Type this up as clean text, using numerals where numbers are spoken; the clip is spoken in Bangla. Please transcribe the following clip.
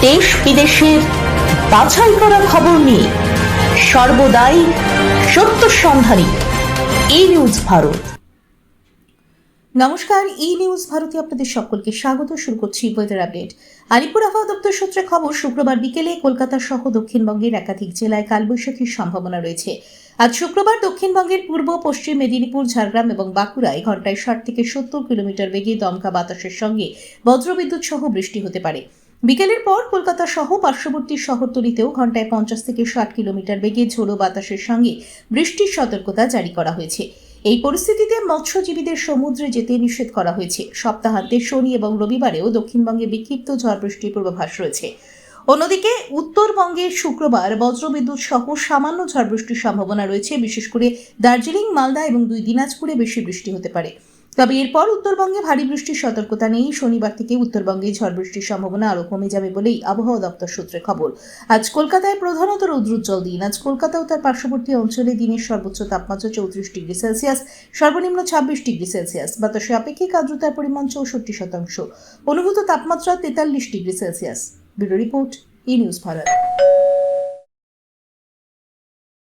দেশ বিদেশের বাছাই করা খবর নিয়ে সর্বদাই সত্য সন্ধানী ই নিউজ ভারত। নমস্কার, ই নিউজ ভারতে আপনাদের সকলকে স্বাগত। শুরু করছি ওয়েদার আপডেট। আলিপুর আবহাওয়া দপ্তর সূত্রে খবর, শুক্রবার বিকেলে কলকাতা সহ দক্ষিণবঙ্গের একাধিক জেলায় কালবৈশাখীর সম্ভাবনা রয়েছে। আজ শুক্রবার দক্ষিণবঙ্গের পূর্ব পশ্চিম মেদিনীপুর, ঝাড়গ্রাম এবং বাঁকুড়ায় ঘন্টায় 60 থেকে 70 কিলোমিটার বেগে দমকা বাতাসের সঙ্গে বজ্রবিদ্যুৎ সহ বৃষ্টি হতে পারে। বিকেলের পর কলকাতা সহ পার্শ্ববর্তী শহরতলিতেও ঘন্টায় 50 থেকে 60 কিলোমিটার বেগে ঝোড়ো বাতাসের সঙ্গে বৃষ্টির সতর্কতা জারি করা হয়েছে। এই পরিস্থিতিতে মৎস্যজীবীদের সমুদ্রে যেতে নিষেধ করা হয়েছে। সপ্তাহান্তে শনি এবং রবিবারেও দক্ষিণবঙ্গে বিক্ষিপ্ত ঝড় বৃষ্টির পূর্বাভাস রয়েছে। অন্যদিকে উত্তরবঙ্গে শুক্রবার বজ্রবিদ্যুৎ সহ সামান্য ঝড় বৃষ্টির সম্ভাবনা রয়েছে। বিশেষ করে দার্জিলিং, মালদা এবং 2 দিনাজপুরে বেশি বৃষ্টি হতে পারে। তবে এরপর উত্তরবঙ্গে ভারী বৃষ্টির সতর্কতা নেই। শনিবার থেকে উত্তরবঙ্গে ঝড় বৃষ্টির সম্ভাবনা আরও কমে যাবে বলেই আবহাওয়া দপ্তর সূত্রে খবর। আজ কলকাতায় প্রধানত রৌদ্রোজ্জ্বল দিন। আজ কলকাতা ও তার পার্শ্ববর্তী অঞ্চলে দিনের সর্বোচ্চ তাপমাত্রা 34 ডিগ্রি সেলসিয়াস, সর্বনিম্ন 26 ডিগ্রি সেলসিয়াস। বাতাসে আপেক্ষিক আর্দ্রতার পরিমাণ 64%, অনুভূত তাপমাত্রা 43 ডিগ্রি সেলসিয়াস। ব্যুরো রিপোর্ট, ই নিউজ ভারত।